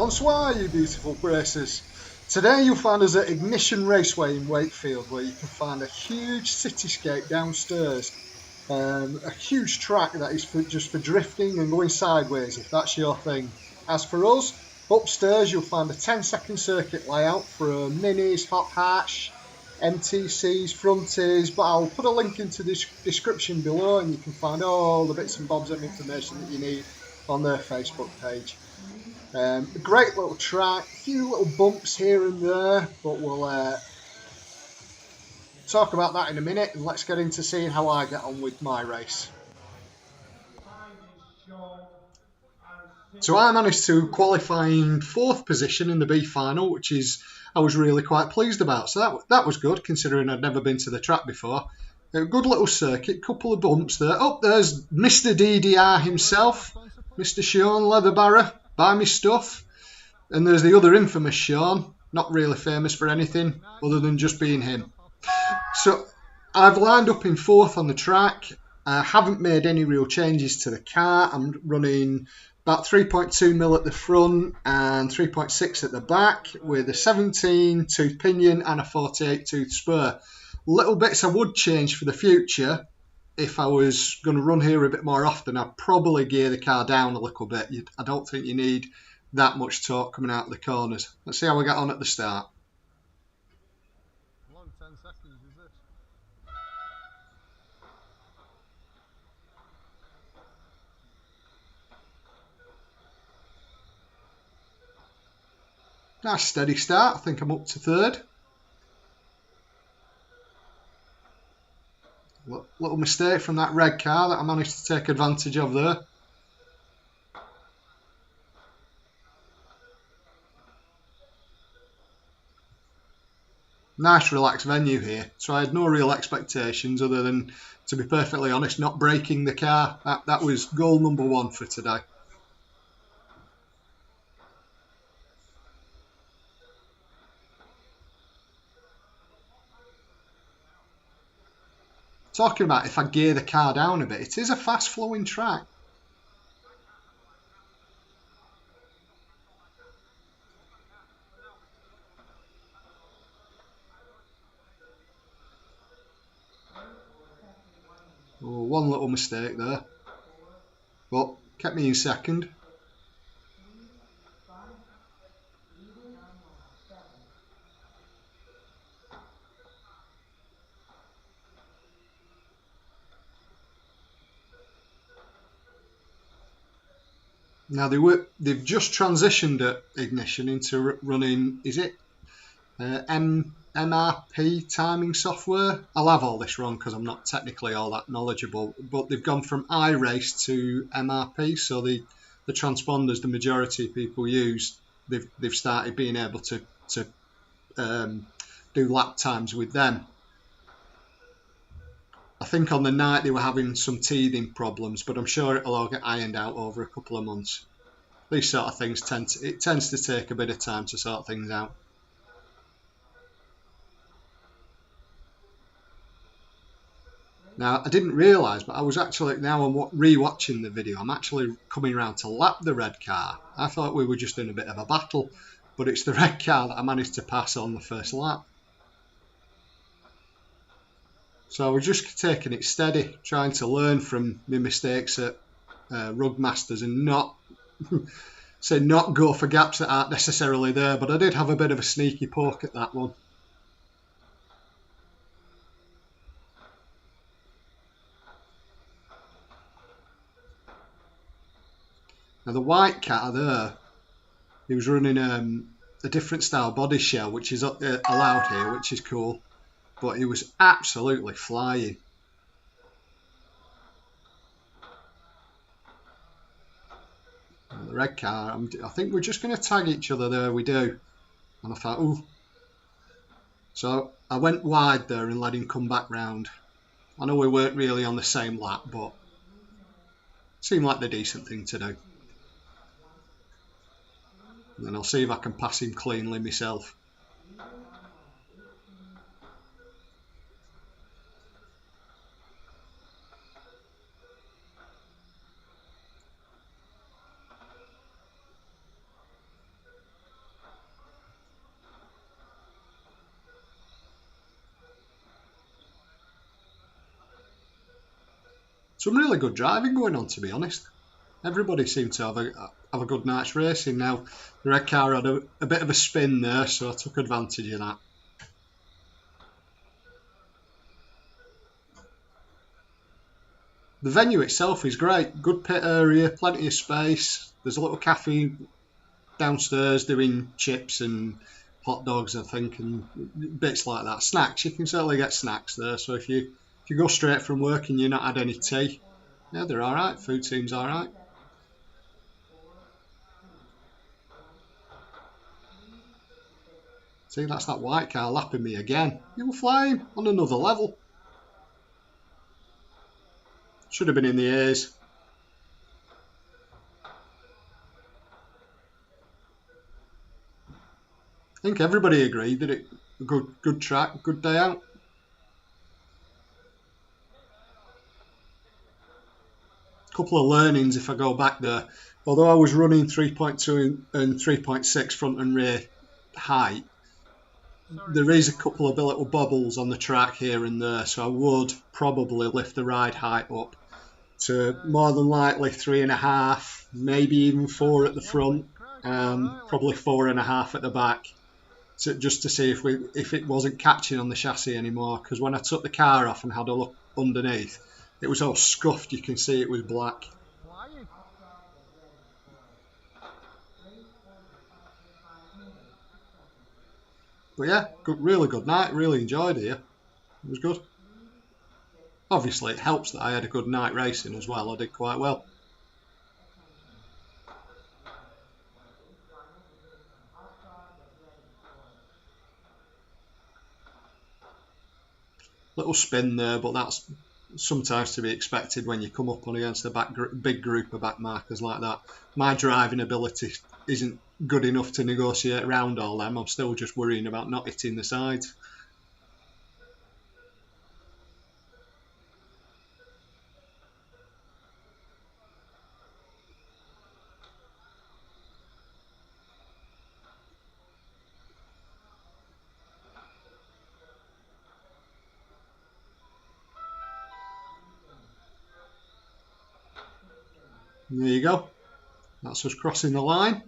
Bonsoir, you beautiful racers. Today you'll find us at Ignition Raceway in Wakefield, where you can find a huge cityscape downstairs. A huge track that is just for drifting and going sideways, if that's your thing. As for us, upstairs you'll find a 10-second circuit layout for minis, hot hatch, MTCs, fronties, but I'll put a link into the description below and you can find all the bits and bobs of information that you need on their Facebook page. A great little track, a few little bumps here and there, but we'll talk about that in a minute, and let's get into seeing how I get on with my race. So I managed to qualify in 4th position in the B final, which I was really quite pleased about. So that was good, considering I'd never been to the track before. A good little circuit, couple of bumps there. Oh, there's Mr. DDR himself, Mr. Sean Leatherbarrow, buy me stuff. And there's the other infamous Sean, not really famous for anything other than just being him. So I've lined up in 4th on the track. I haven't made any real changes to the car. I'm running about 3.2 mil at the front and 3.6 at the back with a 17 tooth pinion and a 48 tooth spur. Little bits I would change for the future. If I was going to run here a bit more often, I'd probably gear the car down a little bit. I don't think you need that much torque coming out of the corners. Let's see how we get on at the start. Long 10 seconds, is it? Nice steady start. I think I'm up to 3rd. Little mistake from that red car that I managed to take advantage of there. Nice relaxed venue here, so I had no real expectations other than, to be perfectly honest, not breaking the car. That was goal number 1 for today. Talking about if I gear the car down a bit, it is a fast flowing track. Oh, one little mistake there, but kept me in 2nd. Now they've just transitioned at Ignition into running, is it MRP timing software? I'll have all this wrong because I'm not technically all that knowledgeable, but they've gone from iRace to MRP, so the transponders the majority of people use, they've started being able to do lap times with them. I think on the night they were having some teething problems, but I'm sure it'll all get ironed out over a couple of months. These sort of things tends to take a bit of time to sort things out. Now, I didn't realise, but I was actually, now I'm re-watching the video, I'm actually coming around to lap the red car. I thought we were just in a bit of a battle, but it's the red car that I managed to pass on the first lap. So we're just taking it steady, trying to learn from my mistakes at Rug Masters and not go for gaps that aren't necessarily there, but I did have a bit of a sneaky poke at that one. Now the white car there, he was running a different style body shell, which is allowed here, which is cool, but he was absolutely flying. The red car, I think we're just going to tag each other there, we do. And I thought, ooh. So I went wide there and let him come back round. I know we weren't really on the same lap, but it seemed like the decent thing to do. And then I'll see if I can pass him cleanly myself. some really good driving going on, to be honest. Everybody seemed to have a good night's racing. Now, the red car had a bit of a spin there, so I took advantage of that. The venue itself is great. Good pit area, plenty of space. There's a little cafe downstairs doing chips and hot dogs, I think, and bits like that. Snacks, you can certainly get snacks there. So if you go straight from work and you're not had any tea, yeah, they're all right. Food seems all right. See, that's that white car lapping me again. You were flying on another level. Should have been in the A's. I think everybody agreed that it a good track, good day out. A couple of learnings if I go back there. Although I was running 3.2 and 3.6 front and rear height, there is a couple of little bubbles on the track here and there, so I would probably lift the ride height up to more than likely 3.5, maybe even 4 at the front, probably 4.5 at the back, just to see if it wasn't catching on the chassis anymore. Because when I took the car off and had a look underneath, it was all scuffed. You can see it was black. But yeah, really good night. Really enjoyed it here. It was good. Obviously, it helps that I had a good night racing as well. I did quite well. Little spin there, but that's sometimes to be expected when you come up on against a big group of back markers like that. My driving ability isn't good enough to negotiate around all them. I'm still just worrying about not hitting the sides. And there you go. That's us crossing the line.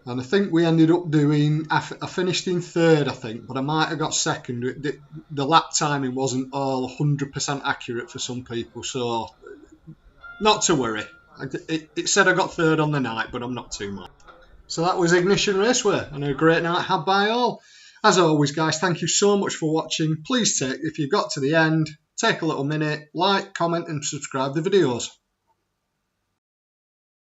And I think we ended up doing, I finished in third, I think, but I might have got second. The lap timing wasn't all 100% accurate for some people, so not to worry. It said I got third on the night, but I'm not too much. So that was Ignition Raceway, and a great night had by all. As always, guys, thank you so much for watching. Please if you've got to the end, take a little minute, like, comment and subscribe the videos.